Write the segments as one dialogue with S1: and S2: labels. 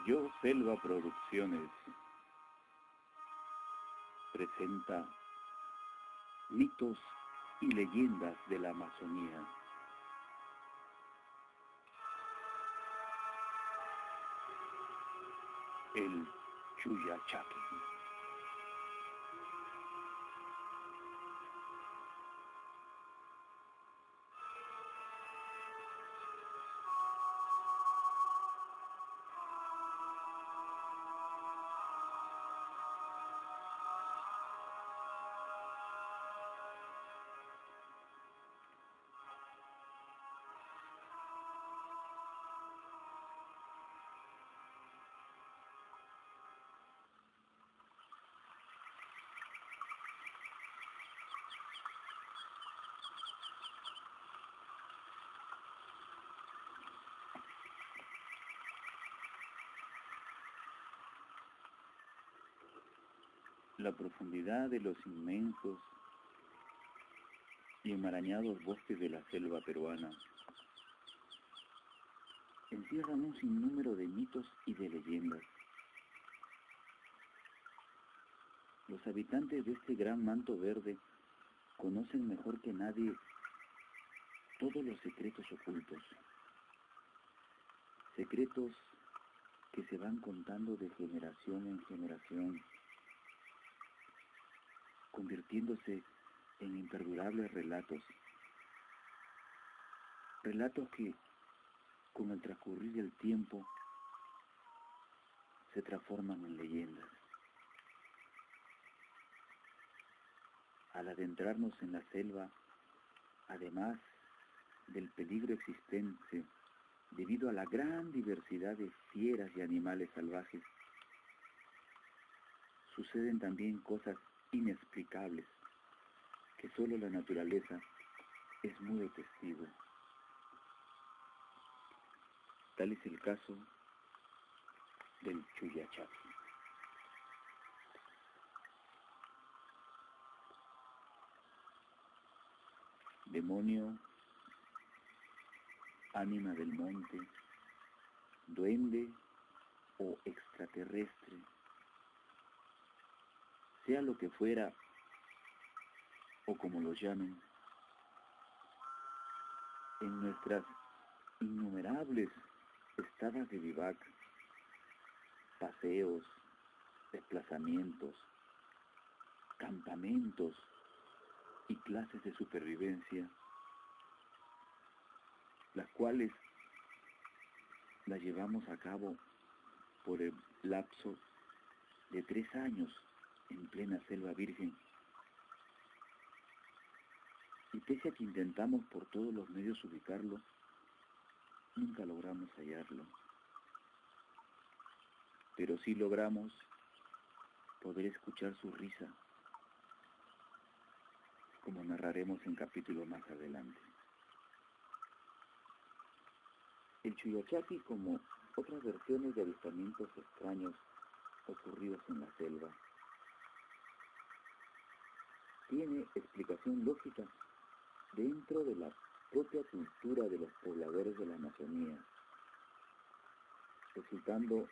S1: Yo Selva Producciones presenta mitos y leyendas de la Amazonía. El Chuyachaki. La profundidad de los inmensos y enmarañados bosques de la selva peruana encierran un sinnúmero de mitos y de leyendas. Los habitantes de este gran manto verde conocen mejor que nadie todos los secretos ocultos, secretos que se van contando de generación en generación, convirtiéndose en imperdurables relatos que con el transcurrir del tiempo se transforman en leyendas. Al adentrarnos en la selva, además del peligro existente debido a la gran diversidad de fieras y animales salvajes, suceden también cosas inexplicables que solo la naturaleza es mudo testigo. Tal es el caso del Chuyachaki. Demonio, ánima del monte, duende o extraterrestre, sea lo que fuera o como lo llamen, en nuestras innumerables estadas de vivac, paseos, desplazamientos, campamentos y clases de supervivencia, las cuales las llevamos a cabo por el lapso de 3 años en plena selva virgen. Y pese a que intentamos por todos los medios ubicarlo, nunca logramos hallarlo. Pero sí logramos poder escuchar su risa, como narraremos en capítulo más adelante. El Chuyachaki, como otras versiones de avistamientos extraños ocurridos en la selva, tiene explicación lógica dentro de la propia cultura de los pobladores de la Amazonía, resultando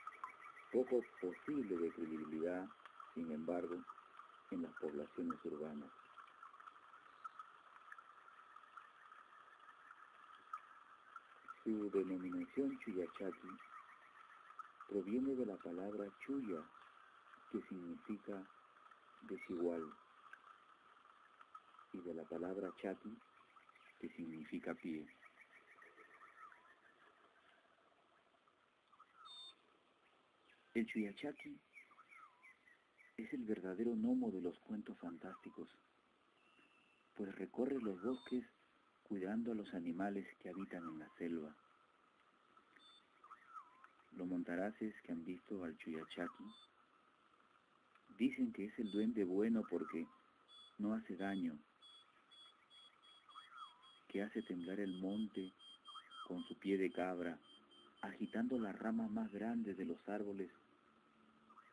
S1: poco posible de credibilidad, sin embargo, en las poblaciones urbanas. Su denominación Chuyachaki proviene de la palabra chuya, que significa desigual, y de la palabra chaki, que significa pie. El Chuyachaki es el verdadero gnomo de los cuentos fantásticos, pues recorre los bosques cuidando a los animales que habitan en la selva. Los montaraces que han visto al Chuyachaki dicen que es el duende bueno porque no hace daño, que hace temblar el monte con su pie de cabra, agitando las ramas más grandes de los árboles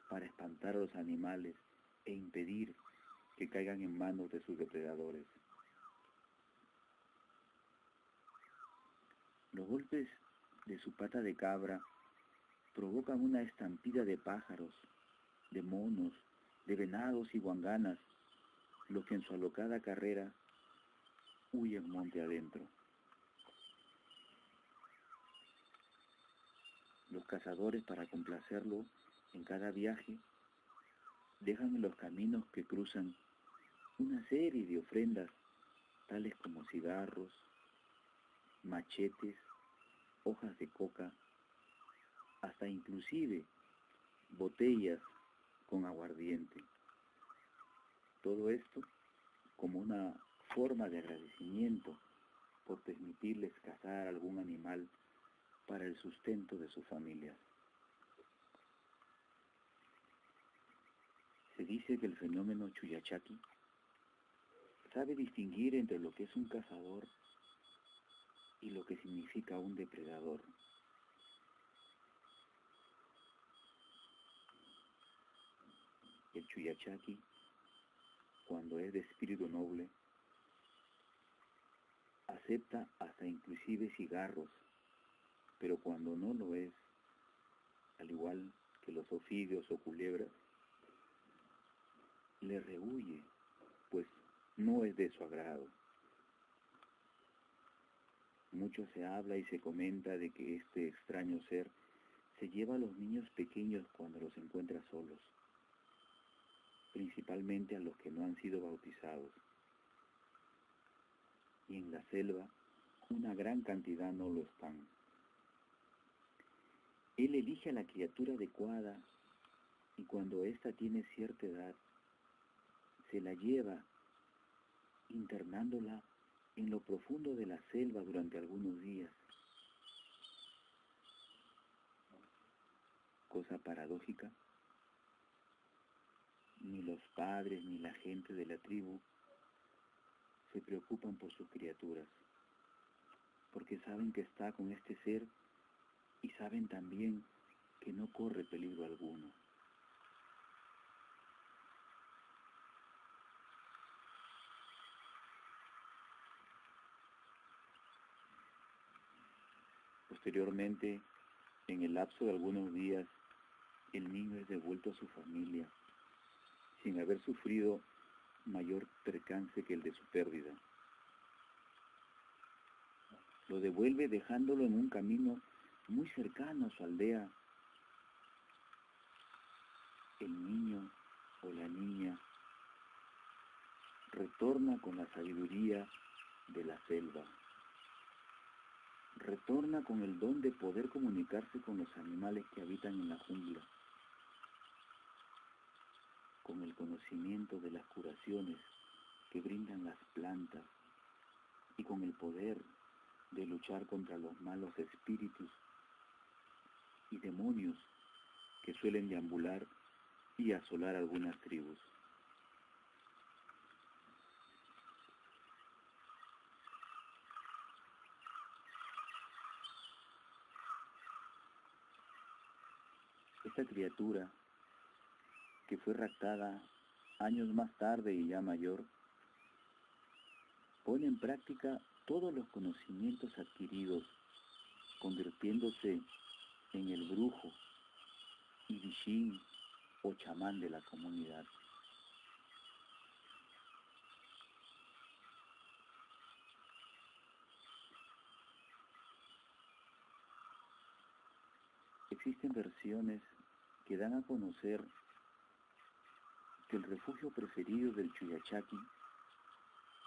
S1: para espantar a los animales e impedir que caigan en manos de sus depredadores. Los golpes de su pata de cabra provocan una estampida de pájaros, de monos, de venados y guanganas, los que en su alocada carrera huyen monte adentro. Los cazadores, para complacerlo en cada viaje, dejan en los caminos que cruzan una serie de ofrendas, tales como cigarros, machetes, hojas de coca, hasta inclusive botellas con aguardiente. Todo esto como una forma de agradecimiento por permitirles cazar algún animal para el sustento de sus familias. Se dice que el fenómeno Chuyachaki sabe distinguir entre lo que es un cazador y lo que significa un depredador. El Chuyachaki, cuando es de espíritu noble, acepta hasta inclusive cigarros, pero cuando no lo es, al igual que los ofidios o culebras, le rehuye, pues no es de su agrado. Mucho se habla y se comenta de que este extraño ser se lleva a los niños pequeños cuando los encuentra solos, principalmente a los que no han sido bautizados. Y en la selva, una gran cantidad no lo están. Él elige a la criatura adecuada y cuando ésta tiene cierta edad, se la lleva internándola en lo profundo de la selva durante algunos días. Cosa paradójica, ni los padres ni la gente de la tribu se preocupan por sus criaturas, porque saben que está con este ser y saben también que no corre peligro alguno. Posteriormente, en el lapso de algunos días, el niño es devuelto a su familia, sin haber sufrido mayor percance que el de su pérdida. Lo devuelve dejándolo en un camino muy cercano a su aldea. El niño o la niña retorna con la sabiduría de la selva. Retorna con el don de poder comunicarse con los animales que habitan en la jungla, con el conocimiento de las curaciones que brindan las plantas y con el poder de luchar contra los malos espíritus y demonios que suelen deambular y asolar algunas tribus. Esta criatura, que fue raptada años más tarde y ya mayor, pone en práctica todos los conocimientos adquiridos, convirtiéndose en el brujo y vishin o chamán de la comunidad. Existen versiones que dan a conocer que el refugio preferido del Chuyachaki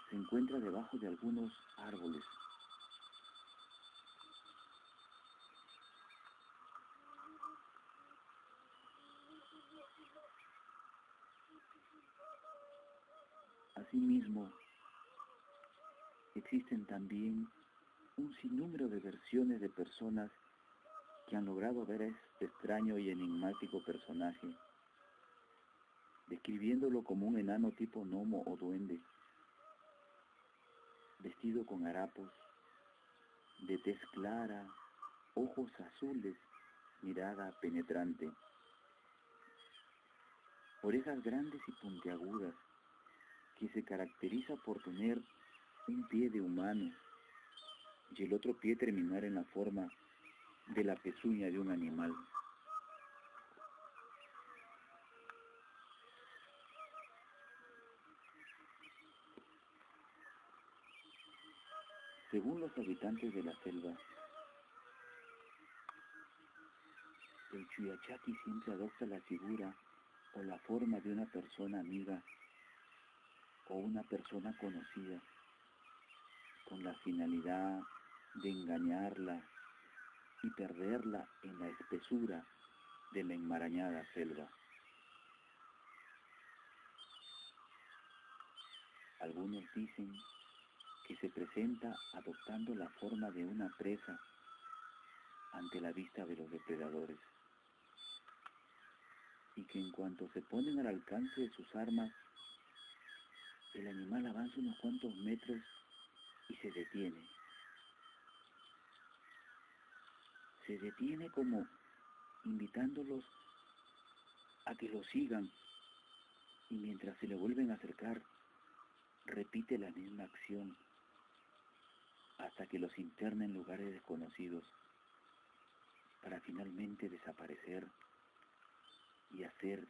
S1: se encuentra debajo de algunos árboles. Asimismo, existen también un sinnúmero de versiones de personas que han logrado ver a este extraño y enigmático personaje, describiéndolo como un enano tipo gnomo o duende, vestido con harapos, de tez clara, ojos azules, mirada penetrante, orejas grandes y puntiagudas, que se caracteriza por tener un pie de humano y el otro pie terminar en la forma de la pezuña de un animal. Según los habitantes de la selva, el Chuyachaki siempre adopta la figura o la forma de una persona amiga o una persona conocida, con la finalidad de engañarla y perderla en la espesura de la enmarañada selva. Algunos dicen que se presenta adoptando la forma de una presa ante la vista de los depredadores, y que en cuanto se ponen al alcance de sus armas, el animal avanza unos cuantos metros y se detiene. Se detiene como invitándolos a que lo sigan, y mientras se le vuelven a acercar, repite la misma acción hasta que los interna en lugares desconocidos para finalmente desaparecer y hacer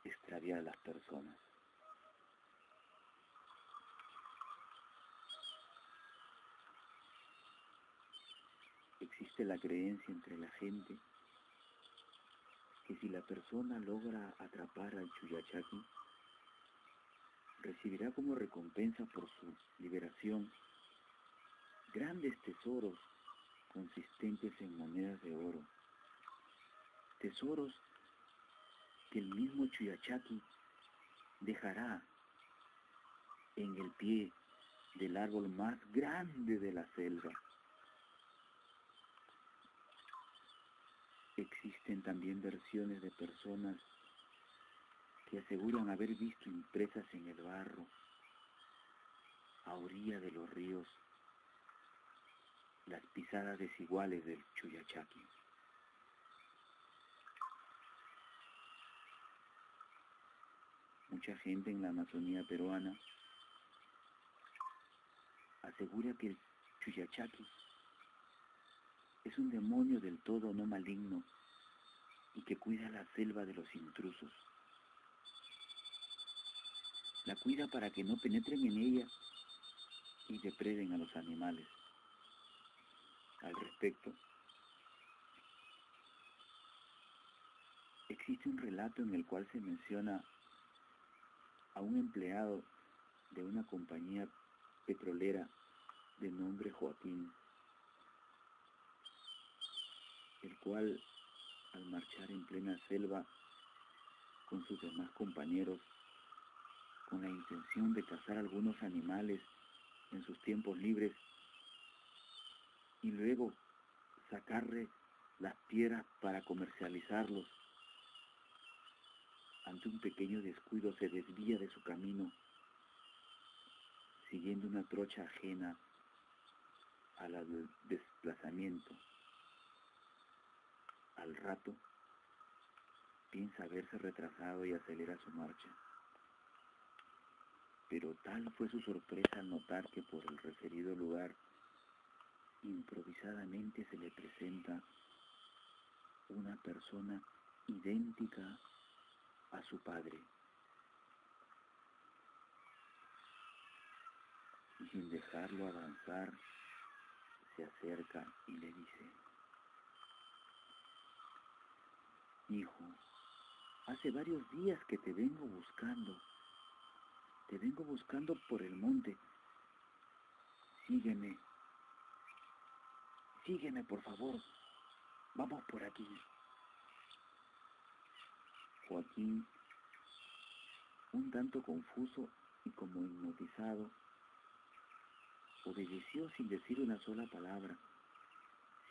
S1: extraviar a las personas. Existe la creencia entre la gente que si la persona logra atrapar al Chuyachaki, recibirá como recompensa por su liberación grandes tesoros consistentes en monedas de oro, tesoros que el mismo Chuyachaki dejará en el pie del árbol más grande de la selva. Existen también versiones de personas que aseguran haber visto impresas en el barro, a orilla de los ríos, las pisadas desiguales del Chuyachaki. Mucha gente en la Amazonía peruana asegura que el Chuyachaki es un demonio del todo no maligno y que cuida la selva de los intrusos. La cuida para que no penetren en ella y depreden a los animales. Al respecto, existe un relato en el cual se menciona a un empleado de una compañía petrolera de nombre Joaquín, el cual, al marchar en plena selva con sus demás compañeros, con la intención de cazar algunos animales en sus tiempos libres y luego sacarle las piedras para comercializarlos, ante un pequeño descuido se desvía de su camino, siguiendo una trocha ajena al desplazamiento. Al rato, piensa haberse retrasado y acelera su marcha. Pero tal fue su sorpresa al notar que por el referido lugar, improvisadamente se le presenta una persona idéntica a su padre. Y sin dejarlo avanzar, se acerca y le dice: hijo, hace varios días que te vengo buscando. Te vengo buscando por el monte. Sígueme. Sígueme, por favor. Vamos por aquí. Joaquín, un tanto confuso y como hipnotizado, obedeció sin decir una sola palabra.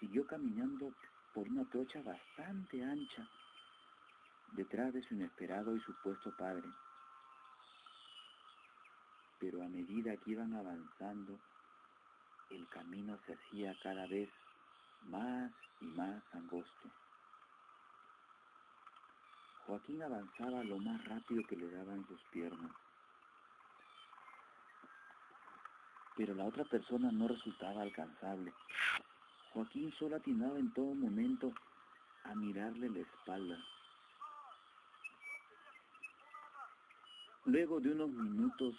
S1: Siguió caminando por una trocha bastante ancha, detrás de su inesperado y supuesto padre. Pero a medida que iban avanzando, el camino se hacía cada vez más y más angosto. Joaquín avanzaba lo más rápido que le daban sus piernas, pero la otra persona no resultaba alcanzable. Joaquín solo atinaba en todo momento a mirarle la espalda. Luego de unos minutos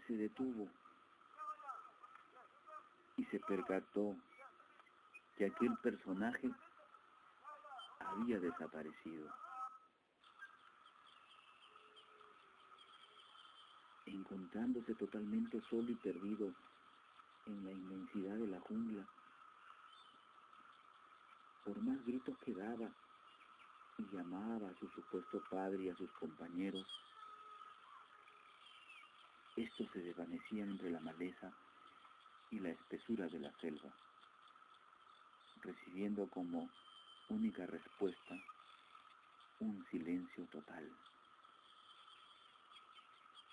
S1: se detuvo y se percató que aquel personaje había desaparecido. Encontrándose totalmente solo y perdido en la inmensidad de la jungla, por más gritos que daba y llamaba a su supuesto padre y a sus compañeros, estos se desvanecían entre la maleza y la espesura de la selva, recibiendo como única respuesta un silencio total.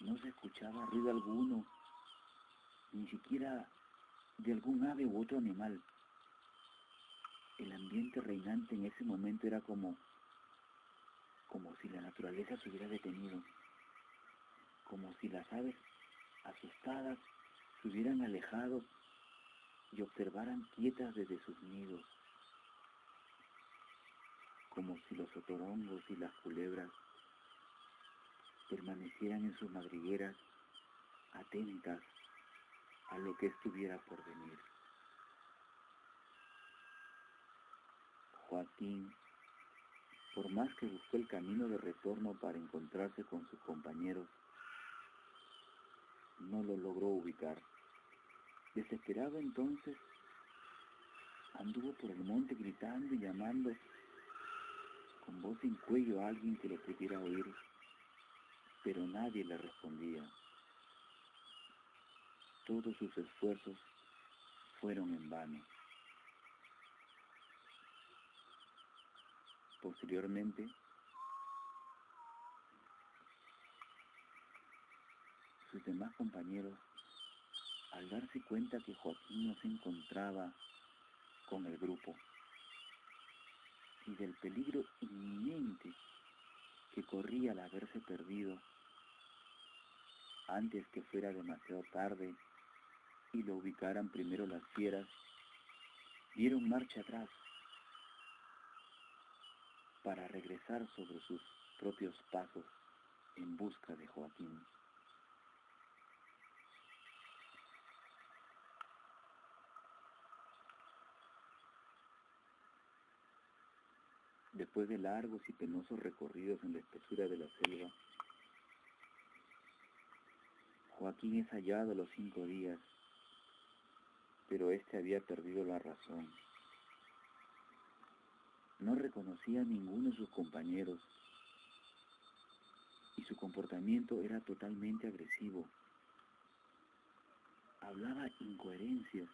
S1: No se escuchaba ruido alguno, ni siquiera de algún ave u otro animal. El ambiente reinante en ese momento era como si la naturaleza se hubiera detenido, como si las aves asustadas se hubieran alejado y observaran quietas desde sus nidos, como si los otorongos y las culebras permanecieran en sus madrigueras atentas a lo que estuviera por venir. Joaquín, por más que buscó el camino de retorno para encontrarse con sus compañeros, no lo logró ubicar. Desesperado entonces, anduvo por el monte gritando y llamando con voz en cuello a alguien que lo pudiera oír, pero nadie le respondía. Todos sus esfuerzos fueron en vano. Posteriormente, sus demás compañeros, al darse cuenta que Joaquín no se encontraba con el grupo y del peligro inminente que corría al haberse perdido, antes que fuera demasiado tarde y lo ubicaran primero las fieras, dieron marcha atrás para regresar sobre sus propios pasos en busca de Joaquín. Después de largos y penosos recorridos en la espesura de la selva, Joaquín es hallado a los 5 días, pero éste había perdido la razón. No reconocía a ninguno de sus compañeros y su comportamiento era totalmente agresivo. Hablaba incoherencias.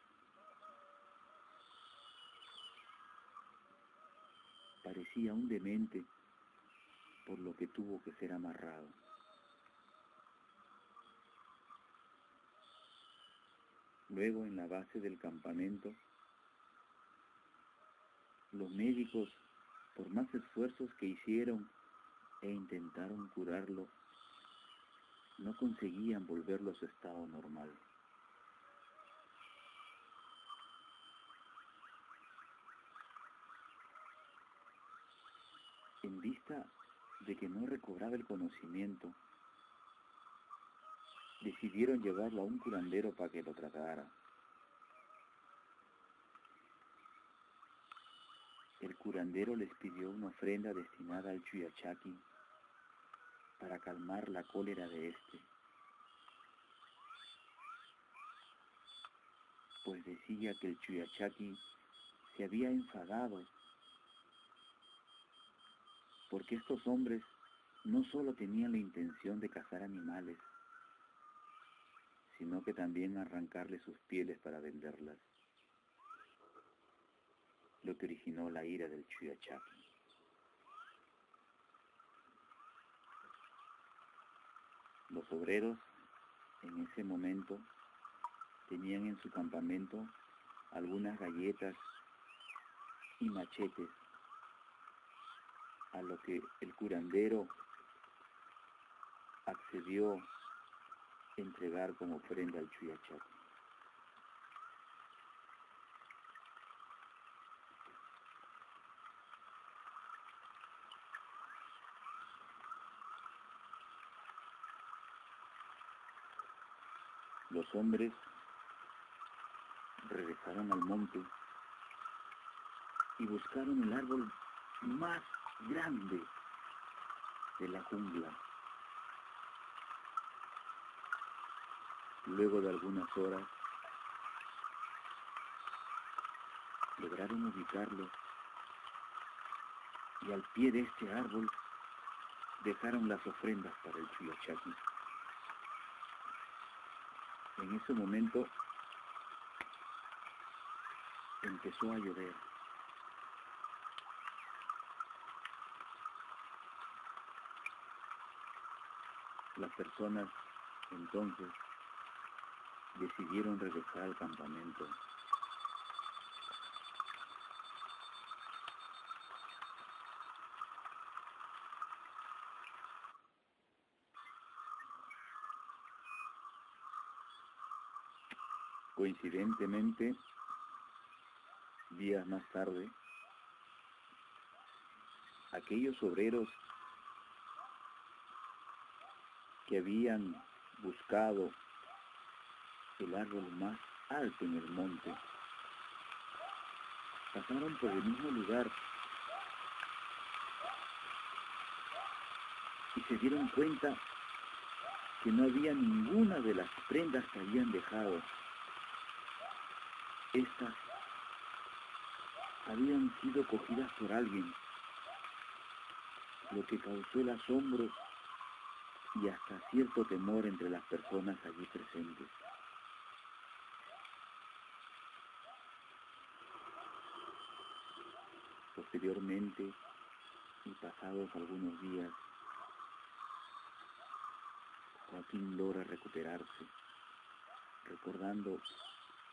S1: Parecía un demente, por lo que tuvo que ser amarrado. Luego, en la base del campamento, los médicos, por más esfuerzos que hicieron e intentaron curarlo, no conseguían volverlo a su estado normal. En vista de que no recobraba el conocimiento, decidieron llevarlo a un curandero para que lo tratara. El curandero les pidió una ofrenda destinada al Chuyachaki para calmar la cólera de este, pues decía que el Chuyachaki se había enfadado porque estos hombres no solo tenían la intención de cazar animales, sino que también arrancarles sus pieles para venderlas, lo que originó la ira del Chuyachaki. Los obreros en ese momento tenían en su campamento algunas galletas y machetes, a lo que el curandero accedió a entregar como ofrenda al Chuyachaki. Los hombres regresaron al monte y buscaron el árbol más grande de la jungla. Luego de algunas horas, lograron ubicarlo y al pie de este árbol dejaron las ofrendas para el Chuyachaki. En ese momento empezó a llover. Las personas entonces decidieron regresar al campamento. Coincidentemente, días más tarde, aquellos obreros que habían buscado el árbol más alto en el monte, pasaron por el mismo lugar y se dieron cuenta que no había ninguna de las prendas que habían dejado. Estas habían sido cogidas por alguien, lo que causó el asombro y hasta cierto temor entre las personas allí presentes. Posteriormente, y pasados algunos días, Joaquín logra recuperarse, recordando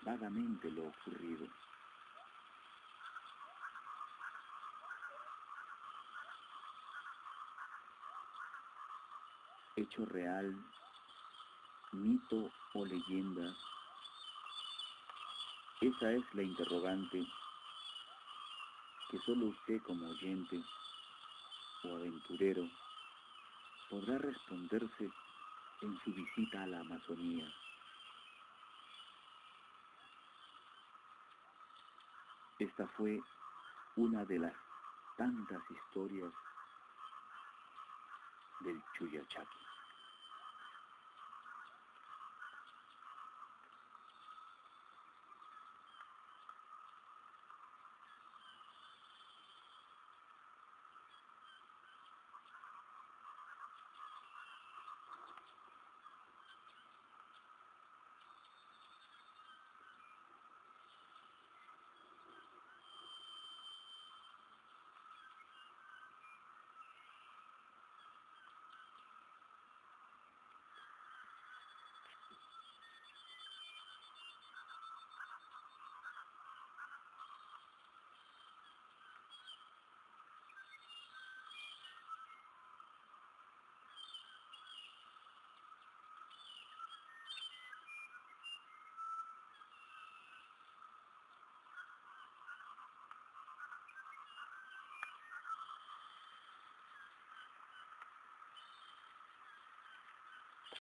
S1: vagamente lo ocurrido. Hecho real, mito o leyenda, esa es la interrogante que solo usted como oyente o aventurero podrá responderse en su visita a la Amazonía. Esta fue una de las tantas historias del Chuyachaki.